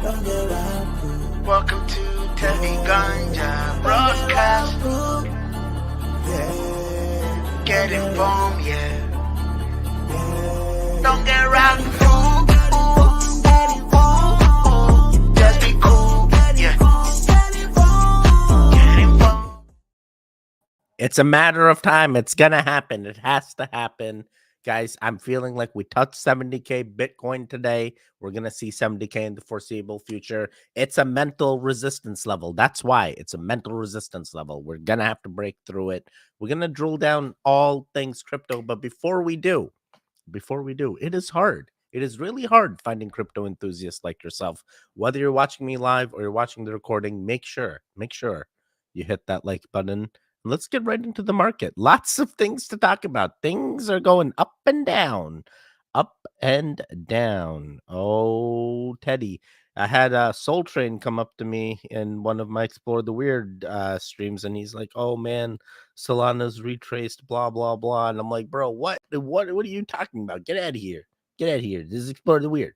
Welcome to Teddy Ganja Broadcast. Get informed, yeah. Don't get rock fool. Just be cool, yeah. Get informed. It's a matter of time. It's going to happen. It has to happen. Guys, I'm feeling like we touched 70K Bitcoin today. We're going to see 70K in the foreseeable future. It's a mental resistance level. That's why it's a mental resistance level. We're going to have to break through it. We're going to drill down all things crypto. But before we do, it is hard. It is really hard finding crypto enthusiasts like yourself. Whether you're watching me live or you're watching the recording, make sure you hit that like button. Let's get right into the market. Lots of things to talk about. Things are going up and down. Up and down. Oh, Teddy. I had Soul Train come up to me in one of my Explore the Weird streams, and he's like, "Oh man, Solana's retraced, blah blah blah." And I'm like, "Bro, what are you talking about? Get out of here! Get out of here! This is Explore the Weird."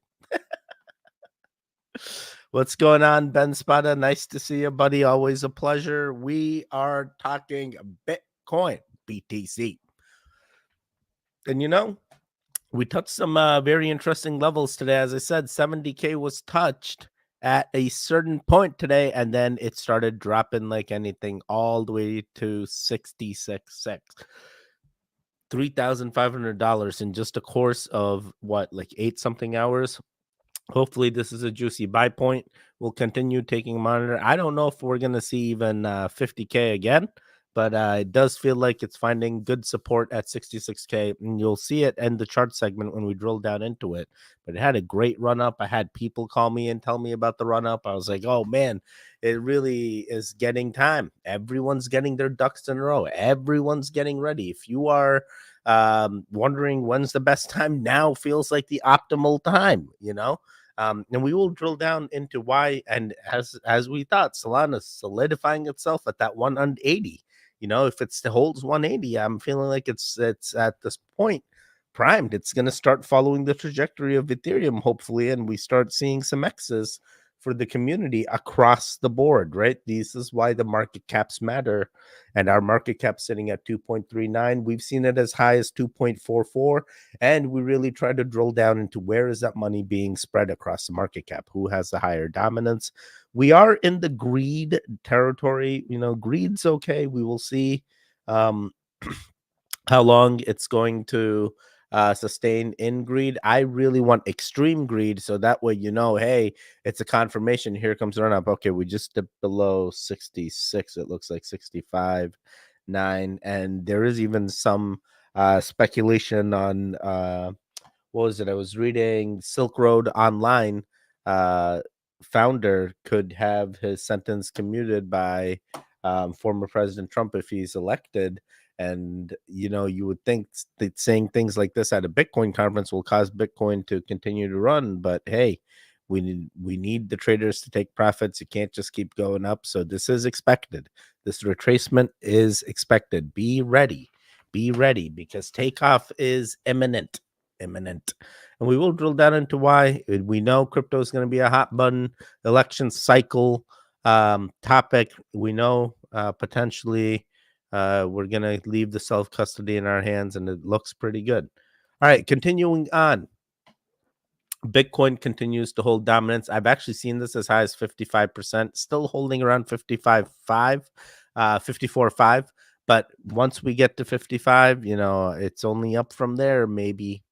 What's going on, Ben Spada? Nice to see you, buddy. Always a pleasure. We are talking Bitcoin, BTC. And we touched some very interesting levels today. As I said, 70K was touched at a certain point today, and then it started dropping like anything all the way to 66.6. $3,500 in just a course of like 8 something hours. Hopefully this is a juicy buy point. We'll continue taking a monitor. I don't know if we're going to see even 50K again, but it does feel like it's finding good support at 66K, and you'll see it in the chart segment when we drill down into it. But it had a great run up. I had people call me and tell me about the run up. I was like, oh man, it really is getting time. Everyone's getting their ducks in a row. Everyone's getting ready. If you are wondering when's the best time, now feels like the optimal time, and we will drill down into why. And as we thought, Solana's solidifying itself at that 180. If it holds 180, I'm feeling like it's at this point primed. It's going to start following the trajectory of Ethereum, hopefully, and we start seeing some X's for the community across the board, right? This is why the market caps matter. And our market cap sitting at 2.39. We've seen it as high as 2.44. And we really try to drill down into where is that money being spread across the market cap? Who has the higher dominance? We are in the greed territory. Greed's okay. We will see how long it's going to sustain in greed. I really want extreme greed, so that way hey, it's a confirmation. Here comes the run up. Okay, we just dipped below 66. It looks like 65.9, and there is even some speculation on what was it? I was reading Silk Road Online. Founder could have his sentence commuted by former President Trump if he's elected. And, you would think that saying things like this at a Bitcoin conference will cause Bitcoin to continue to run. But hey, we need the traders to take profits. You can't just keep going up. So this is expected. This retracement is expected. Be ready. Be ready, because takeoff is imminent. And we will drill down into why. We know crypto is going to be a hot button election cycle topic. We know potentially we're going to leave the self-custody in our hands, and it looks pretty good. All right, continuing on. Bitcoin continues to hold dominance. I've actually seen this as high as 55%, still holding around 55.5, 54.5. But once we get to 55, it's only up from there, maybe.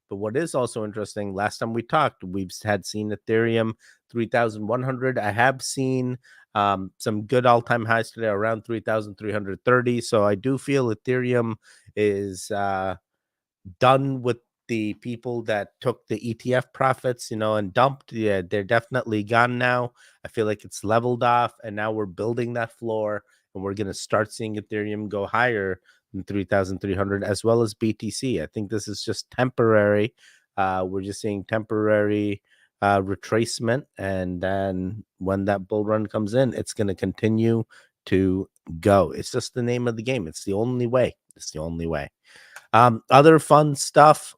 But what is also interesting, last time we talked, we've seen Ethereum 3,100. I have seen some good all-time highs today around 3,330. So I do feel Ethereum is done with the people that took the ETF profits, and dumped. Yeah, they're definitely gone now. I feel like it's leveled off, and now we're building that floor, and we're going to start seeing Ethereum go higher than 3,300, as well as BTC. I think this is just temporary. We're just seeing temporary retracement, and then when that bull run comes in, it's going to continue to go. It's just the name of the game. It's the only way. Other fun stuff.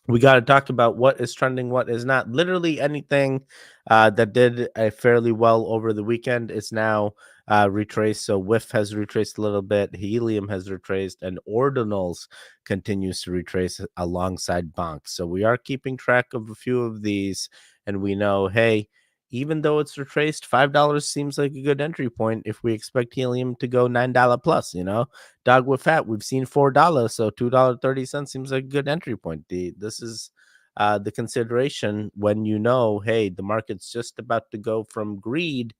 we got to talk about what is trending, what is not. Literally anything that did fairly well over the weekend is now retraced. So WIF has retraced a little bit, Helium has retraced, and Ordinals continues to retrace alongside Bonk. So we are keeping track of a few of these, and we know, hey, even though it's retraced, $5 seems like a good entry point if we expect Helium to go $9 plus, Dog with Fat, we've seen $4, so $2.30 seems like a good entry point. This is the consideration when hey, the market's just about to go from greed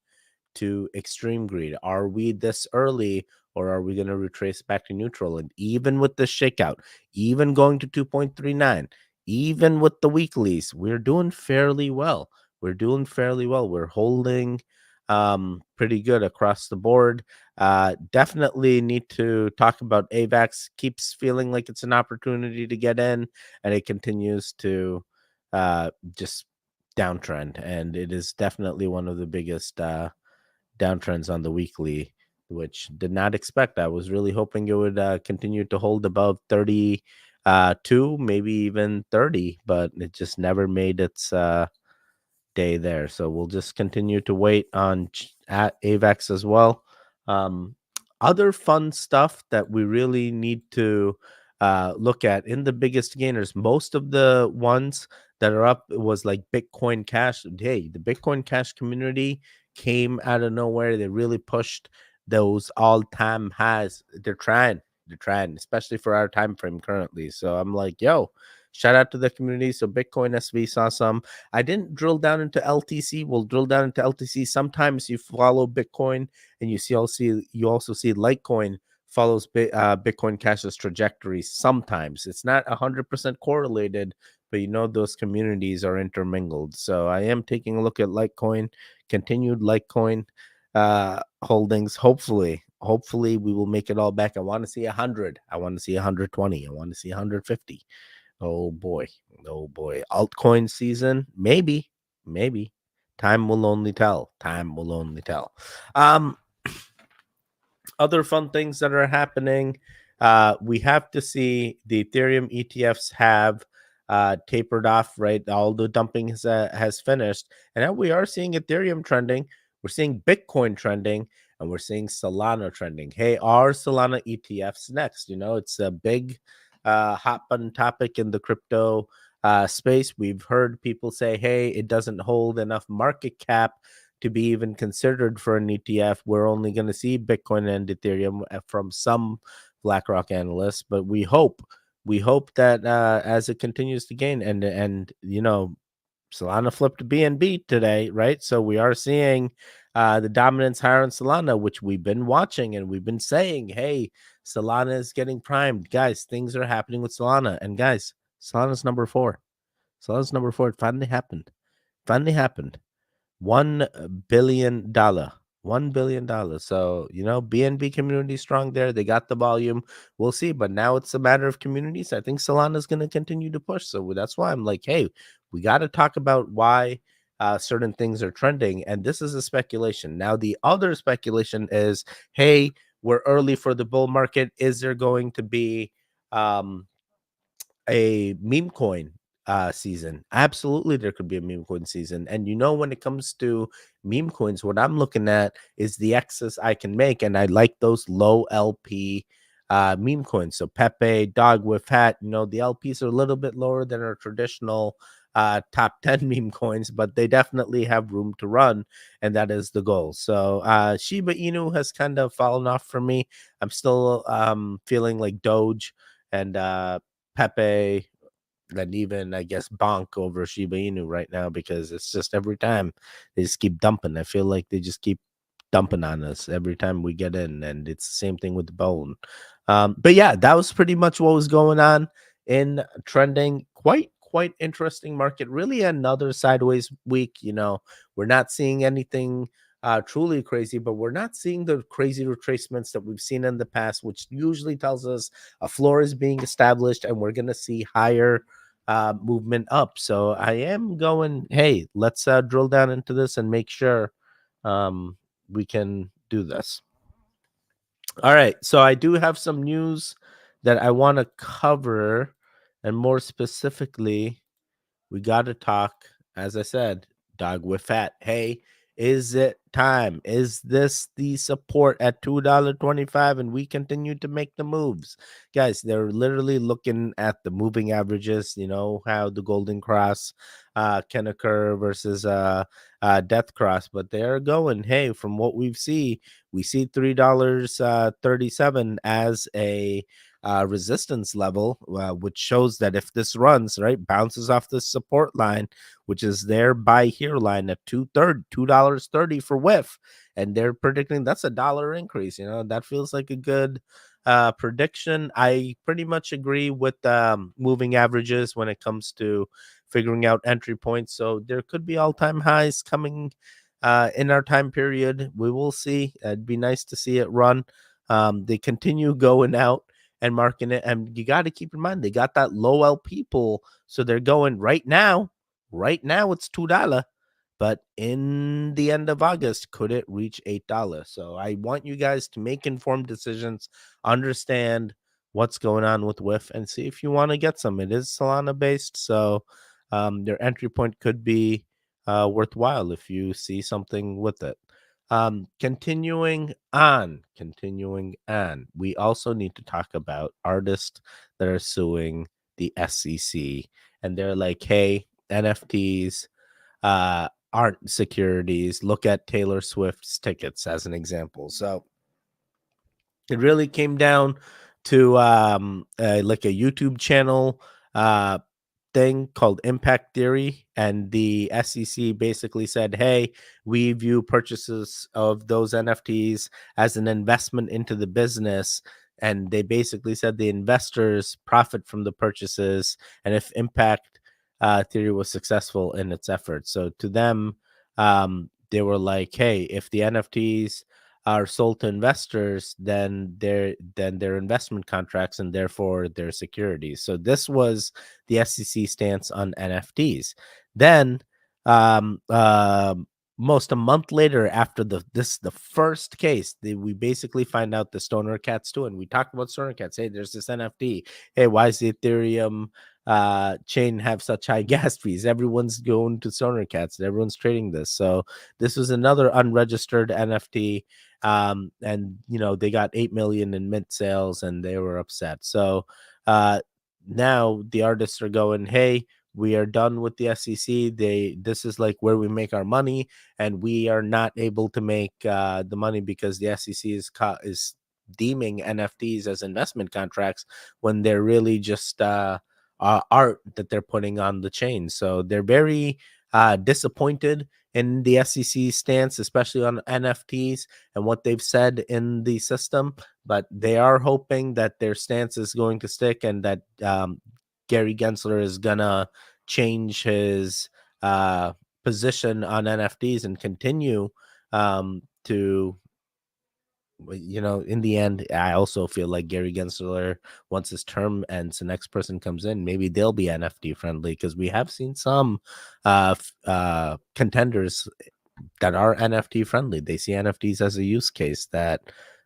to extreme greed. Are we this early, or are we going to retrace back to neutral? And even with the shakeout, even going to 2.39, even with the weeklies, we're doing fairly well. We're holding pretty good across the board. Definitely need to talk about AVAX. Keeps feeling like it's an opportunity to get in, and it continues to just downtrend, and it is definitely one of the biggest downtrends on the weekly, which did not expect. I was really hoping it would continue to hold above 32, maybe even 30, but it just never made its day there. So we'll just continue to wait on at AVAX as well. Um, Other fun stuff that we really need to look at in the biggest gainers, most of the ones that are up was like Bitcoin Cash. Hey, the Bitcoin Cash community came out of nowhere. They really pushed those all-time highs. They're trying, especially for our time frame currently. So I'm like, yo, shout out to the community. So Bitcoin SV saw some. I didn't drill down into LTC. We'll drill down into LTC. Sometimes you follow Bitcoin and you also see Litecoin follows Bitcoin Cash's trajectory. Sometimes it's not 100% correlated, but those communities are intermingled. So I am taking a look at Litecoin, continued Litecoin holdings. Hopefully we will make it all back. I want to see 100. I want to see 120. I want to see 150. Oh boy. Altcoin season, maybe. Time will only tell. Other fun things that are happening. We have to see the Ethereum ETFs have tapered off, right? All the dumping has finished. And now we are seeing Ethereum trending. We're seeing Bitcoin trending, and we're seeing Solana trending. Hey, are Solana ETFs next? It's a big hot button topic in the crypto space. We've heard people say, hey, it doesn't hold enough market cap to be even considered for an ETF. We're only going to see Bitcoin and Ethereum from some BlackRock analysts, but we hope that as it continues to gain, and Solana flipped BNB today, right? So we are seeing the dominance higher on Solana, which we've been watching, and we've been saying, hey, Solana is getting primed. Guys, things are happening with Solana. And guys, Solana's number 4. It finally happened. $1 billion. $1 billion. So, BNB community strong there. They got the volume. We'll see. But now it's a matter of communities. I think Solana is going to continue to push. So that's why I'm like, hey, we got to talk about why certain things are trending. And this is a speculation. Now, the other speculation is, hey, we're early for the bull market. Is there going to be a meme coin season? Absolutely, there could be a meme coin season. And when it comes to meme coins, what I'm looking at is the excess I can make, and I like those low LP meme coins. So Pepe, Dog with Hat, the LPs are a little bit lower than our traditional top 10 meme coins, but they definitely have room to run, and that is the goal. So Shiba Inu has kind of fallen off for me. I'm still feeling like Doge and Pepe, and even I guess Bonk over Shiba Inu right now, because it's just every time they just keep dumping. I feel like they just keep dumping on us every time we get in, and it's the same thing with the Bone. But yeah, that was pretty much what was going on in trending. Quite interesting market. Really another sideways week. We're not seeing anything truly crazy, but we're not seeing the crazy retracements that we've seen in the past, which usually tells us a floor is being established and we're going to see higher movement up. So I am going, hey, let's drill down into this and make sure we can do this. All right, so I do have some news that I want to cover And more specifically, we got to talk, as I said, dog with fat. Hey, is it time? Is this the support at $2.25 and we continue to make the moves? Guys, they're literally looking at the moving averages, you know, how the golden cross can occur versus death cross, but they're going, hey, from what we see $3.37 as a resistance level, which shows that if this runs right, bounces off the support line, which is their buy here line at $2.30 for whiff, and they're predicting that's a dollar increase. You know, that feels like a good prediction. I pretty much agree with moving averages when it comes to figuring out entry points. So there could be all-time highs coming in our time period. We will see. It'd be nice to see it run. They continue going out and marking it. And you got to keep in mind they got that low LP pool, so they're going right now. Right now it's $2, but in the end of August, could it reach $8? So I want you guys to make informed decisions, understand what's going on with WIF, and see if you want to get some. It is Solana based, so your entry point could be worthwhile if you see something with it. Continuing on, we also need to talk about artists that are suing the SEC, and they're like, hey, NFTs aren't securities. Look at Taylor Swift's tickets as an example. So it really came down to like a YouTube channel thing called Impact Theory, and the SEC basically said, hey, we view purchases of those NFTs as an investment into the business. And they basically said the investors profit from the purchases, and if Impact Theory was successful in its efforts. So to them, they were like, hey, if the NFTs are sold to investors, then they're investment contracts and therefore they're securities. So this was the SEC stance on NFTs. Then most a month later, after the first case, we basically find out the Stoner Cats too, and we talked about Stoner Cats. Hey, there's this NFT. Hey, why is the Ethereum chain have such high gas fees? Everyone's going to Stoner Cats. Everyone's trading this. So this was another unregistered NFT. And you know, they got 8 million in mint sales and they were upset. So now the artists are going, hey, we are done with the SEC. This is like where we make our money, and we are not able to make the money because the SEC is deeming NFTs as investment contracts when they're really just art that they're putting on the chain. So they're very disappointed in the SEC stance, especially on NFTs and what they've said in the system. But they are hoping that their stance is going to stick, and that Gary Gensler is gonna change his position on NFTs and continue to, you know, in the end, I also feel like Gary Gensler, once his term ends, the next person comes in, maybe they'll be NFT friendly, because we have seen some contenders that are NFT friendly. They see NFTs as a use case that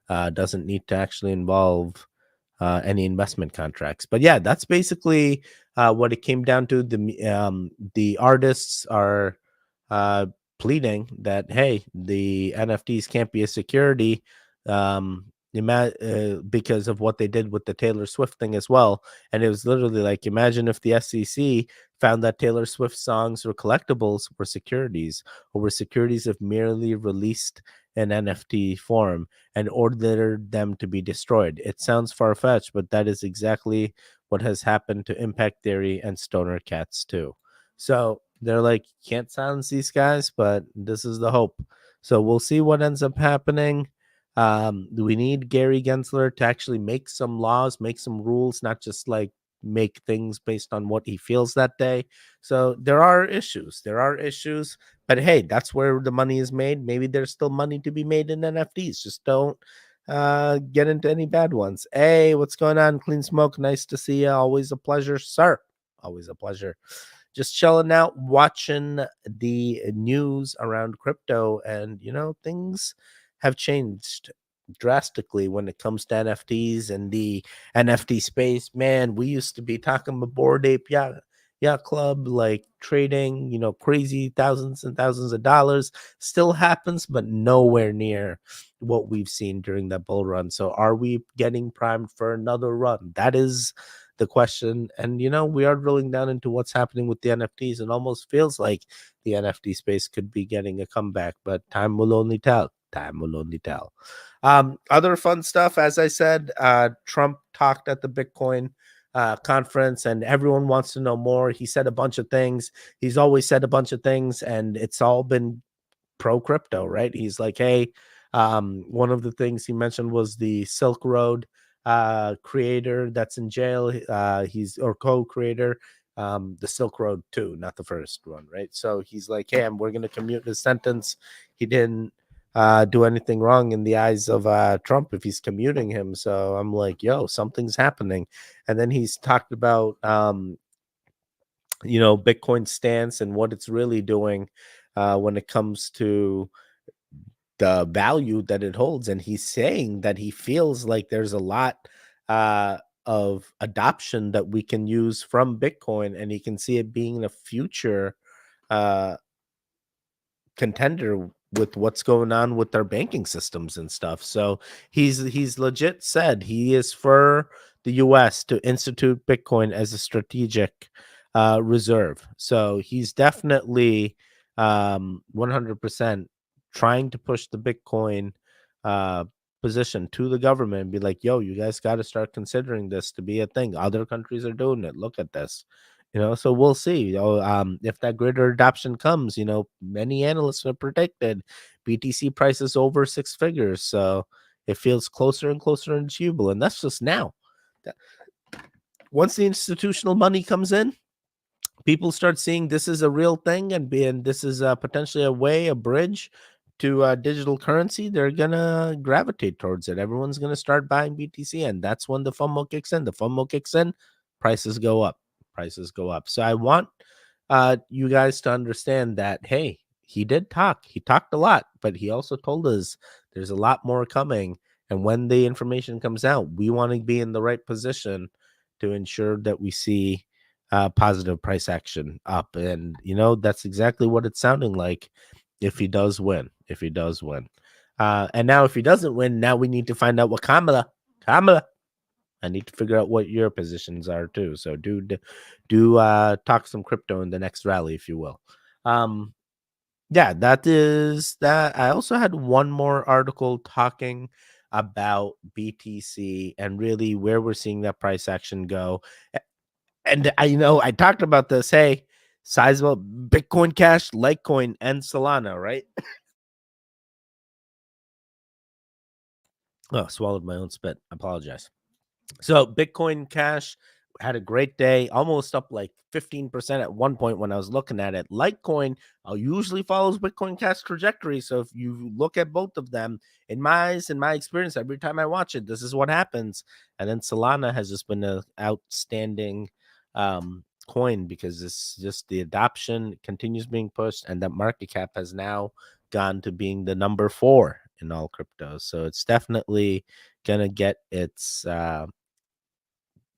doesn't need to actually involve any investment contracts. But yeah, that's basically what it came down to. The artists are pleading that, hey, the NFTs can't be a security, because of what they did with the Taylor Swift thing as well. And it was literally like, imagine if the SEC found that Taylor Swift songs or collectibles were securities, or were securities of merely released in NFT form, and ordered them to be destroyed. It sounds far-fetched, but that is exactly what has happened to Impact Theory and Stoner Cats too. So they're like, can't silence these guys, but this is the hope. So we'll see what ends up happening. We need Gary Gensler to actually make some laws, make some rules, not just like make things based on what he feels that day. So there are issues. But hey, that's where the money is made. Maybe there's still money to be made in NFTs. Just don't get into any bad ones. Hey, what's going on? Clean Smoke, nice to see you. Always a pleasure, sir. Always a pleasure. Just chilling out, watching the news around crypto, and you know, things have changed drastically when it comes to NFTs and the NFT space. Man, we used to be talking about Bored Ape Yacht Club, like trading, crazy thousands and thousands of dollars. Still happens, but nowhere near what we've seen during that bull run. So are we getting primed for another run? That is the question. And we are drilling down into what's happening with the NFTs, and almost feels like the NFT space could be getting a comeback, but time will only tell. Time will only tell. Other fun stuff, as I said, Trump talked at the Bitcoin conference, and everyone wants to know more. He said a bunch of things. He's always said a bunch of things, and it's all been pro crypto, right? He's like, hey, one of the things he mentioned was the Silk Road creator that's in jail. He's or co-creator, the Silk Road 2, not the first one, right? So he's like, hey, we're going to commute his sentence. He didn't do anything wrong in the eyes of Trump if he's commuting him. So I'm like, yo, something's happening. And then he's talked about Bitcoin stance and what it's really doing when it comes to the value that it holds. And he's saying that he feels like there's a lot of adoption that we can use from Bitcoin, and he can see it being a future uh, contender with what's going on with their banking systems and stuff. So he's legit said he is for the US to institute Bitcoin as a strategic reserve. So he's definitely 100% trying to push the Bitcoin uh position to the government and be like, yo, you guys got to start considering this to be a thing. Other countries are doing it. Look at this. So we'll see. If that greater adoption comes, many analysts have predicted BTC prices over six figures. So it feels closer and closer and achievable. And that's just now. Once the institutional money comes in, people start seeing this is a real thing, and this is potentially a bridge to digital currency. They're gonna gravitate towards it. Everyone's gonna start buying BTC, and that's when the FOMO kicks in. The FOMO kicks in, prices go up. Prices go up. So I want you guys to understand that, hey, he did talk. He talked a lot, but he also told us there's a lot more coming. And when the information comes out, we want to be in the right position to ensure that we see positive price action up. And that's exactly what it's sounding like if he does win. If he does win. And now if he doesn't win, now we need to find out what Kamala, I need to figure out what your positions are too. So do talk some crypto in the next rally, if you will. Yeah, that is that. I also had one more article talking about BTC and really where we're seeing that price action go. And I talked about this. Hey, sizable Bitcoin Cash, Litecoin, and Solana, right? Oh, swallowed my own spit. I apologize. So Bitcoin Cash had a great day, almost up like 15% at one point when I was looking at it. Litecoin usually follows Bitcoin Cash trajectory. So if you look at both of them, in my eyes, in my experience, every time I watch it, this is what happens. And then Solana has just been an outstanding coin because it's just the adoption continues being pushed, and that market cap has now gone to being the number 4 in all cryptos. So it's definitely gonna get its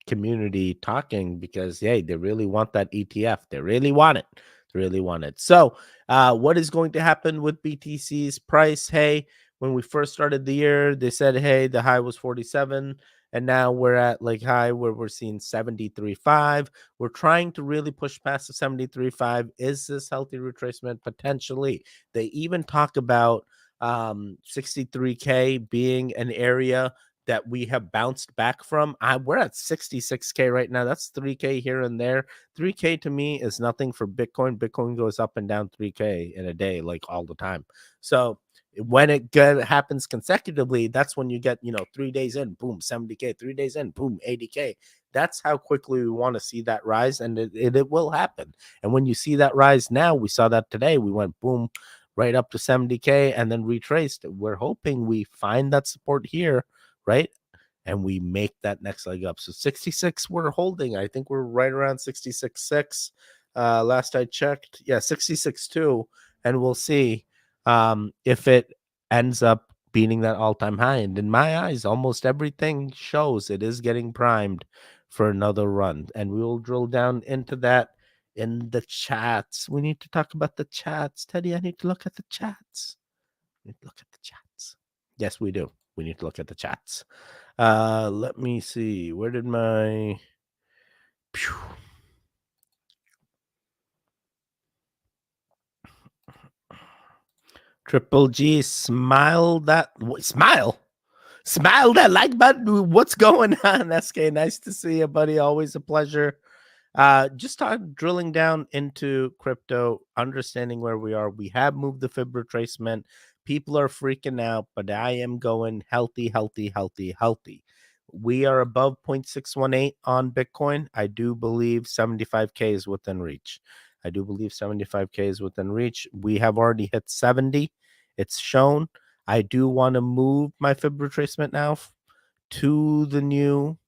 community talking because hey, they really want that ETF. They really want it. They really want it. So what is going to happen with BTC's price? Hey, when we first started the year, they said, hey, the high was 47. And now we're at like high where we're seeing 73.5. We're trying to really push past the 73.5. Is this healthy retracement? Potentially. They even talk about 63K being an area that we have bounced back from. We're at 66K right now. That's 3K here and there. 3K to me is nothing for Bitcoin. Bitcoin goes up and down 3K in a day, like all the time. So when it happens consecutively, that's when you get, 3 days in, boom, 70K, 3 days in, boom, 80K. That's how quickly we want to see that rise, and it will happen. And when you see that rise now, we saw that today. We went boom, right up to 70K and then retraced. We're hoping we find that support here, right? And we make that next leg up. So 66 we're holding. I think we're right around 66.6. Last I checked. Yeah, 66.2. And we'll see if it ends up beating that all-time high. And in my eyes, almost everything shows it is getting primed for another run. And we will drill down into that in the chats. We need to talk about the chats. Teddy, I need to look at the chats. We need to look at the chats. Yes, we do. We need to look at the chats. Let me see. Where did my Phew. Triple G smile that like button. What's going on, SK? Nice to see you, buddy. Always a pleasure. Just start drilling down into crypto, understanding where we are. We have moved the fib retracement. People are freaking out, but I am going healthy, healthy, healthy, healthy. We are above 0.618 on Bitcoin. I do believe 75K is within reach. I do believe 75K is within reach. We have already hit 70. It's shown. I do want to move my fib retracement now to the new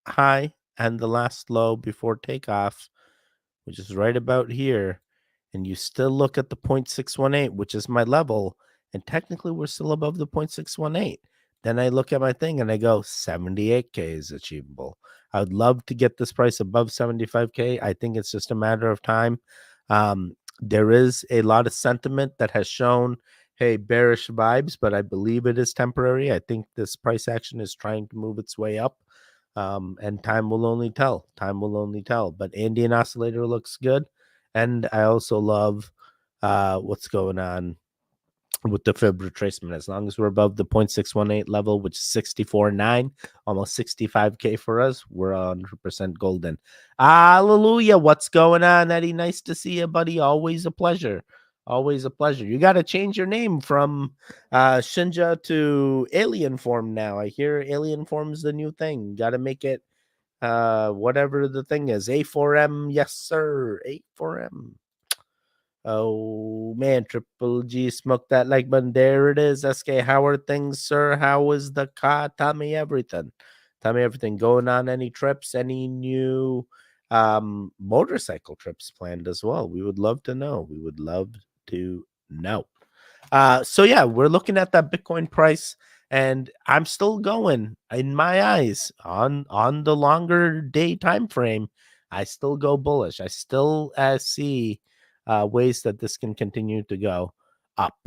high and the last low before takeoff, which is right about here. And you still look at the 0.618, which is my level. And technically, we're still above the 0.618. Then I look at my thing and I go, 78K is achievable. I would love to get this price above 75K. I think it's just a matter of time. There is a lot of sentiment that has shown, hey, bearish vibes, but I believe it is temporary. I think this price action is trying to move its way up. And time will only tell. Time will only tell. But Indian Oscillator looks good. And I also love what's going on with the fib retracement. As long as we're above the 0.618 level, which is 64.9, almost 65K for us, we're 100% golden. Hallelujah. What's going on, Eddie? Nice to see you, buddy. Always a pleasure. Always a pleasure. You got to change your name from Shinja to Alien Form now. I hear Alien Form's the new thing. Got to make it whatever the thing is. A4M. Yes, sir. A4M. Oh man, Triple G smoked that like button. There it is. SK, how are things, sir? How is the car? Tell me everything. Tell me everything. Going on any trips? Any new motorcycle trips planned as well? We would love to know. We would love to know. So yeah, we're looking at that Bitcoin price, and I'm still going in my eyes on the longer day time frame. I still go bullish. I still see ways that this can continue to go up.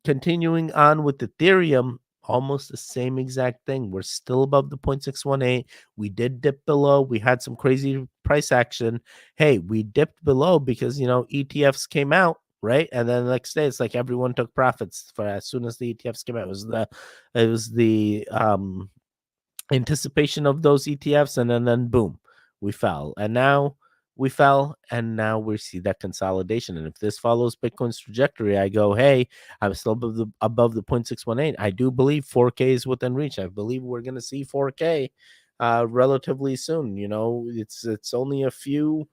Continuing on with Ethereum, almost the same exact thing. We're still above the 0.618. We did dip below. We had some crazy price action. Hey, we dipped below because, ETFs came out, right? And then the next day, it's like everyone took profits for as soon as the ETFs came out. It was the anticipation of those ETFs, and then boom, we fell. And now we fell, and now we see that consolidation. And if this follows Bitcoin's trajectory, I go, hey, I'm still above the 0.618. I do believe 4K is within reach. I believe we're going to see 4K relatively soon. It's only a few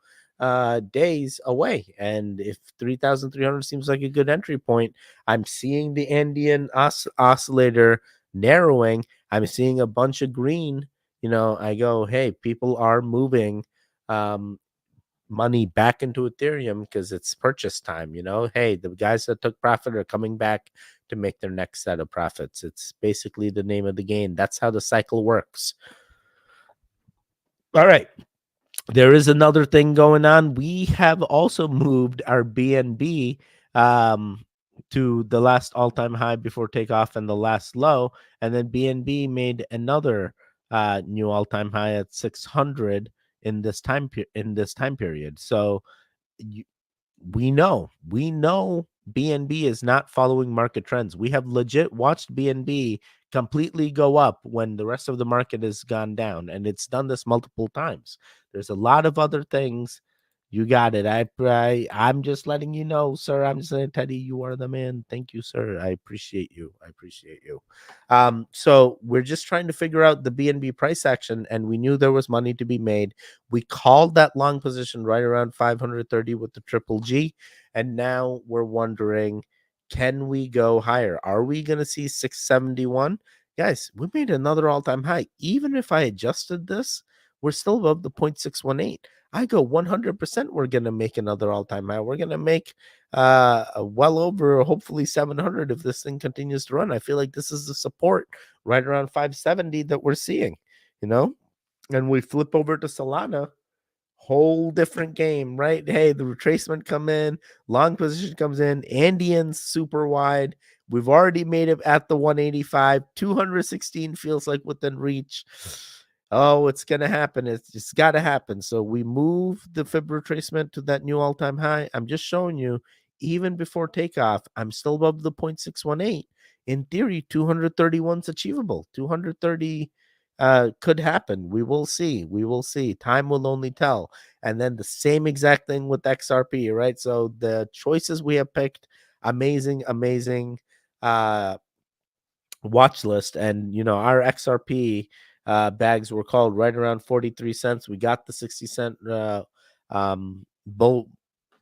days away, and if 3,300 seems like a good entry point, I'm seeing the Andean oscillator narrowing. I'm seeing a bunch of green. I go, hey, people are moving money back into Ethereum because it's purchase time. Hey, the guys that took profit are coming back to make their next set of profits. It's basically the name of the game. That's how the cycle works. All right. There is another thing going on. We have also moved our BNB to the last all-time high before takeoff and the last low, and then BNB made another new all-time high at 600 in this time period. So we know BNB is not following market trends. We have legit watched BNB completely go up when the rest of the market has gone down, and it's done this multiple times. There's a lot of other things. You got it. I'm just letting you know, sir. I'm just saying, Teddy, you are the man. Thank you, sir. I appreciate you. So we're just trying to figure out the BNB price action, and we knew there was money to be made. We called that long position right around 530 with the Triple G, and now we're wondering, can we go higher? Are we going to see 671? Guys, we made another all-time high. Even if I adjusted this, we're still above the 0.618. I go 100% we're going to make another all-time high. We're going to make well over hopefully 700 if this thing continues to run. I feel like this is the support right around 570 that we're seeing, you know? And we flip over to Solana, whole different game, right? Hey, the retracement come in, long position comes in, Andean super wide. We've already made it at the 185. 216 feels like within reach. Oh, it's gonna happen. It's just gotta happen. So we move the fib retracement to that new all-time high. I'm just showing you, even before takeoff, I'm still above the 0.618. In theory, 231 is achievable. 230 could happen. We will see. We will see. Time will only tell. And then the same exact thing with XRP, right? So the choices we have picked, amazing, amazing watch list. And, you know, our XRP bags were called right around 43 cents. We got the 60 cent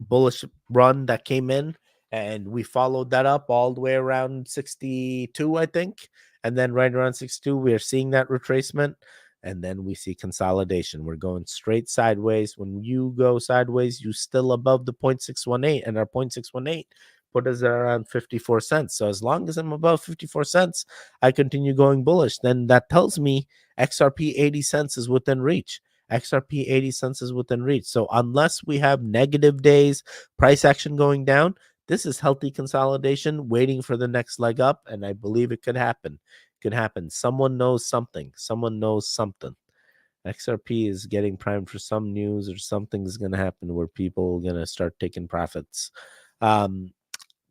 bullish run that came in, and we followed that up all the way around 62, I think. And then right around 62, we are seeing that retracement. And then we see consolidation. We're going straight sideways. When you go sideways, you still above the 0.618, and our 0.618 put us at around 54 cents. So as long as I'm above 54 cents, I continue going bullish. Then that tells me XRP 80 cents is within reach. XRP 80 cents is within reach. So unless we have negative days, price action going down, this is healthy consolidation waiting for the next leg up. And I believe it could happen. Could happen. Someone knows something. Someone knows something. XRP is getting primed for some news, or something's going to happen where people are going to start taking profits.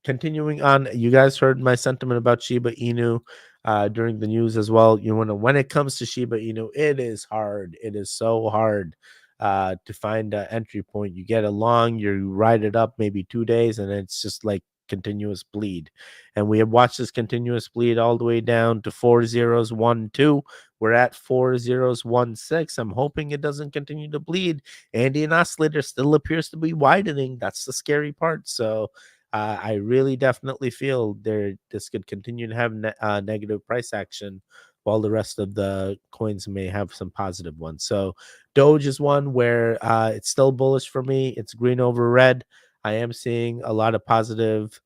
Continuing on, you guys heard my sentiment about Shiba Inu during the news as well. You know, when it comes to Shiba Inu, it is hard. It is so hard to find an entry point. You get along, you ride it up maybe 2 days, and it's just like continuous bleed. And we have watched this continuous bleed all the way down to 4012. We're at 4016. I'm hoping it doesn't continue to bleed. Andean oscillator still appears to be widening. That's the scary part. So I really definitely feel this could continue to have negative price action, while the rest of the coins may have some positive ones. So Doge is one where it's still bullish for me. It's green over red. I am seeing a lot of positive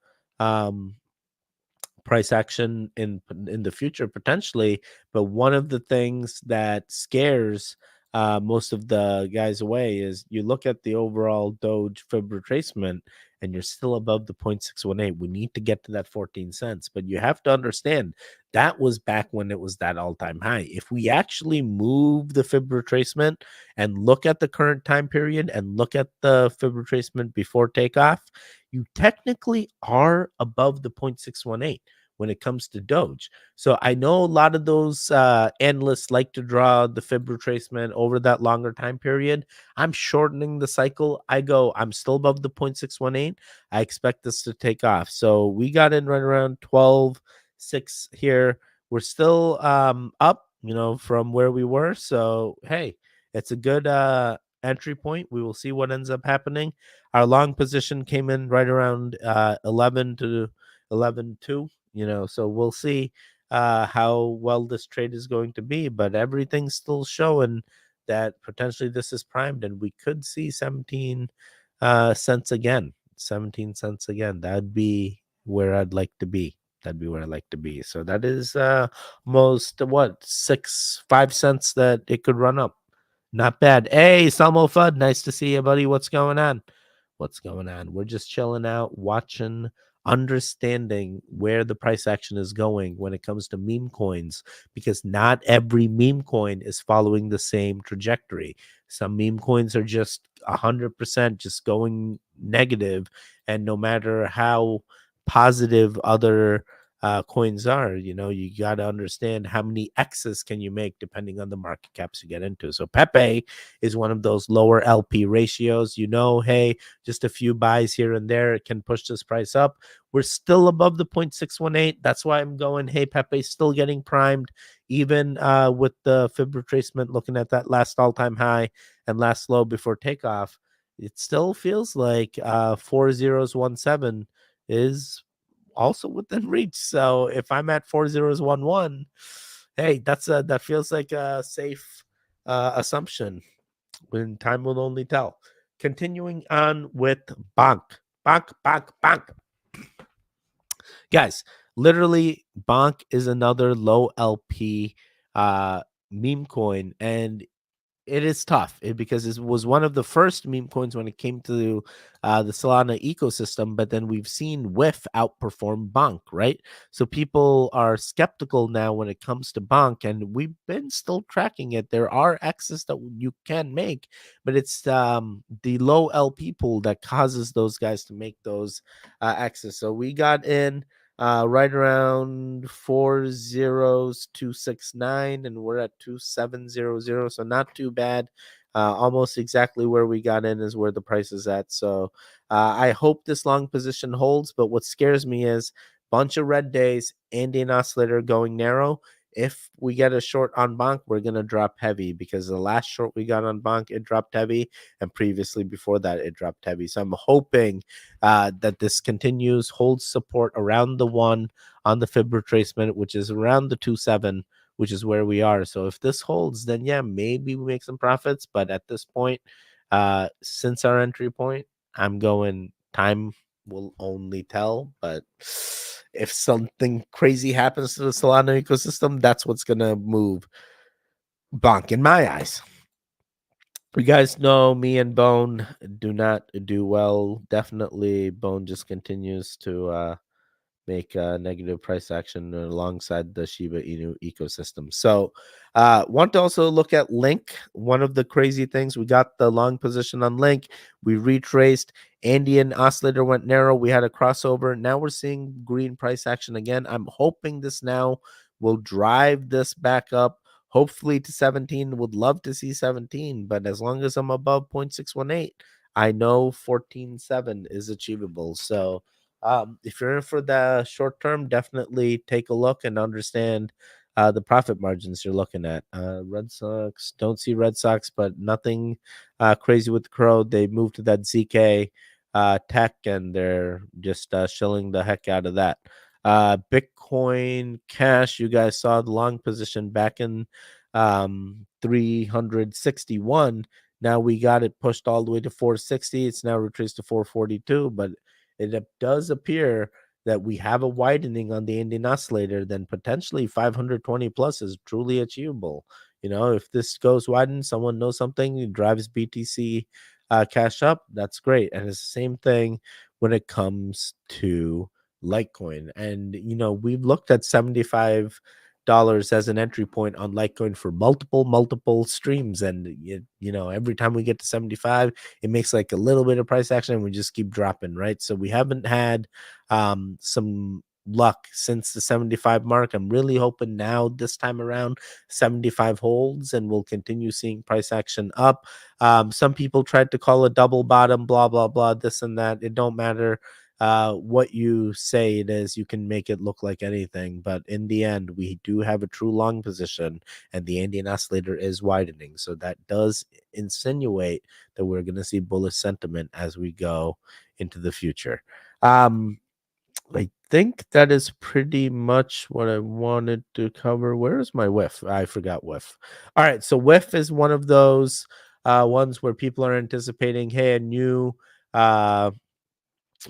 price action in the future potentially, but one of the things that scares most of the guys away is you look at the overall Doge fib retracement and you're still above the 0.618. We need to get to that 14 cents, but you have to understand that was back when it was that all-time high. If we actually move the fib retracement and look at the current time period and look at the fib retracement before takeoff, you technically are above the 0.618 when it comes to Doge. So I know a lot of those analysts like to draw the fib retracement over that longer time period. I'm shortening the cycle. I'm still above the 0.618. I expect this to take off. So we got in right around 12.6 here. We're still up, you know, from where we were. So, hey, it's a good entry point. We will see what ends up happening. Our long position came in right around 11 to 11.2, you know, so we'll see how well this trade is going to be, but everything's still showing that potentially this is primed and we could see 17 cents again. 17 cents again. That'd be where I'd like to be. That'd be where I like to be. So that is most 5 cents that it could run up. Not bad. Hey, Salmo Fudd, nice to see you, buddy. What's going on? What's going on? We're just chilling out, watching, understanding where the price action is going when it comes to meme coins, because not every meme coin is following the same trajectory. Some meme coins are just 100% just going negative, and no matter how positive other coins are, you know, you got to understand how many X's can you make depending on the market caps you get into. So Pepe is one of those lower LP ratios. You know, hey, just a few buys here and there, it can push this price up. We're still above the 0.618. That's why I'm going, hey, Pepe still getting primed, even with the fib retracement, looking at that last all-time high and last low before takeoff. It still feels like 4017 is also within reach. So if I'm at 4011, hey, that feels like a safe assumption. When time will only tell. Continuing on with Bonk. Bonk. Guys, literally, Bonk is another low LP meme coin, and it is tough because it was one of the first meme coins when it came to the Solana ecosystem, but then we've seen WIF outperform Bonk, right? So people are skeptical now when it comes to Bonk, and we've been still tracking it. There are X's that you can make, but it's the low LP pool that causes those guys to make those X's. So we got in right around 40269, and we're at 2700, so not too bad. Almost exactly where we got in is where the price is at. So I hope this long position holds, but what scares me is bunch of red days, Indian oscillator going narrow. If we get a short on Bonk, we're going to drop heavy, because the last short we got on Bonk, it dropped heavy, and previously before that, it dropped heavy. So I'm hoping that this continues, holds support around the 1 on the fib retracement, which is around the 2.7, which is where we are. So if this holds, then yeah, maybe we make some profits. But at this point, since our entry point, I'm going time will only tell. But if something crazy happens to the Solana ecosystem, that's what's gonna move Bonk in my eyes. You guys know me and Bone do not do well. Definitely, Bone just continues to make negative price action alongside the Shiba Inu ecosystem. So, want to also look at Link. One of the crazy things, we got the long position on Link. We retraced. Andean oscillator went narrow. We had a crossover. Now we're seeing green price action again. I'm hoping this now will drive this back up. Hopefully to 17. Would love to see 17, but as long as I'm above 0.618, I know 14.7 is achievable. So if you're in for the short term, definitely take a look and understand the profit margins you're looking at. Red Sox, don't see Red Sox, but nothing crazy with the Crow. They moved to that ZK tech, and they're just shilling the heck out of that. Bitcoin Cash, you guys saw the long position back in 361. Now we got it pushed all the way to 460. It's now retraced to 442, but it does appear that we have a widening on the Indian oscillator, then potentially 520 plus is truly achievable. You know, if this goes widen, someone knows something, drives BTC cash up, that's great. And it's the same thing when it comes to Litecoin. And, you know, we've looked at $75 as an entry point on Litecoin for multiple streams. And, you know, every time we get to 75, it makes like a little bit of price action and we just keep dropping, right? So we haven't had some luck since the 75 mark. I'm really hoping now this time around 75 holds and we'll continue seeing price action up. Some people tried to call a double bottom, blah blah, this and that. It don't matter what you say it is. You can make it look like anything, but in the end we do have a true long position, and the Indian oscillator is widening, so that does insinuate that we're going to see bullish sentiment as we go into the future. I think that is pretty much what I wanted to cover. Where is my WIF? I forgot WIF. All right, so WIF is one of those ones where people are anticipating, hey, a new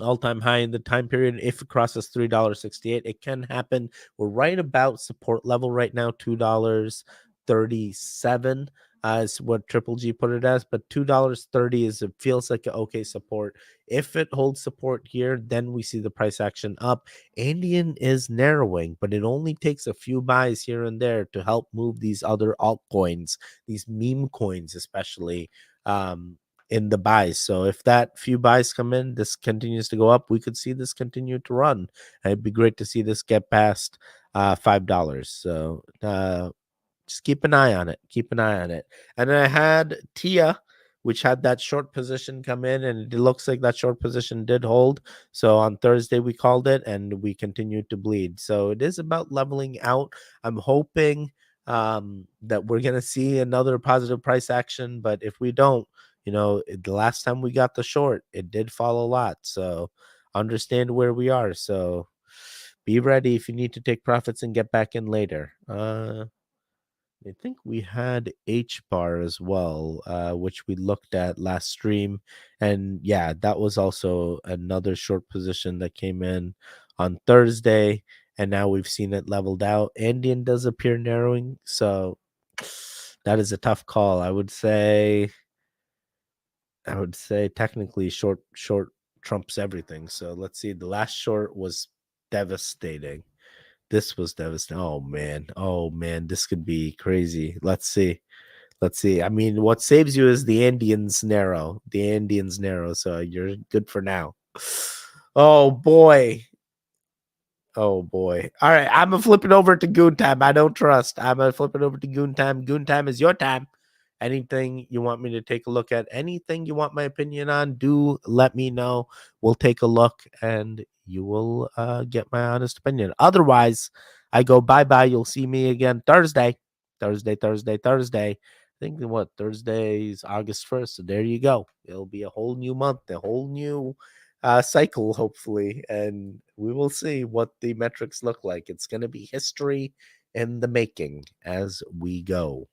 all-time high in the time period. If it crosses $3.68, it can happen. We're right about support level right now, $2.37 is what Triple G put it as, but $2.30 is, it feels like an okay support. If it holds support here, then we see the price action up. Andean is narrowing, but it only takes a few buys here and there to help move these other altcoins, these meme coins especially, in the buys. So if that few buys come in, this continues to go up, we could see this continue to run. And it'd be great to see this get past $5. So just keep an eye on it. Keep an eye on it. And then I had Tia, which had that short position come in, and it looks like that short position did hold. So on Thursday we called it, and we continued to bleed. So it is about leveling out. I'm hoping that we're gonna see another positive price action, but if we don't, you know, the last time we got the short, it did fall a lot. So understand where we are. So be ready if you need to take profits and get back in later. I think we had H bar as well, which we looked at last stream. And yeah, that was also another short position that came in on Thursday. And now we've seen it leveled out. Andean does appear narrowing. So that is a tough call. I would say technically short trumps everything. So let's see. The last short was devastating. This was devastating. Oh man, this could be crazy. Let's see. I mean, what saves you is the Andeans narrow. So you're good for now. Oh boy. All right, I'm gonna flip it over to Goon Time. I don't trust. I'm gonna flip it over to Goon Time. Goon Time is your time. Anything you want me to take a look at, anything you want my opinion on, do let me know. We'll take a look and you will get my honest opinion. Otherwise, I go bye-bye. You'll see me again Thursday. I think what Thursday's August 1st. So there you go. It'll be a whole new month, a whole new cycle, hopefully, and we will see what the metrics look like. It's going to be history in the making as we go.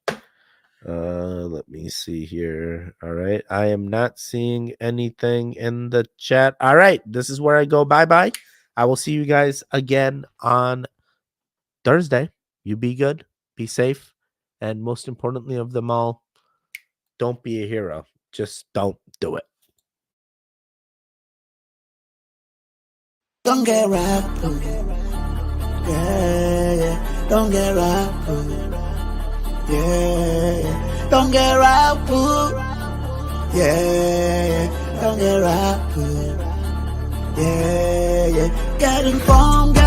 Let me see here. All right, I am not seeing anything in the chat. All right, this is where I go bye-bye. I will see you guys again on Thursday. You be good, be safe, and most importantly of them all, don't be a hero. Just don't do it. Don't get wrapped up. Yeah. Don't get wrapped up. Yeah. Don't get wrapped up. Yeah. Don't get wrapped up. Yeah. Get informed.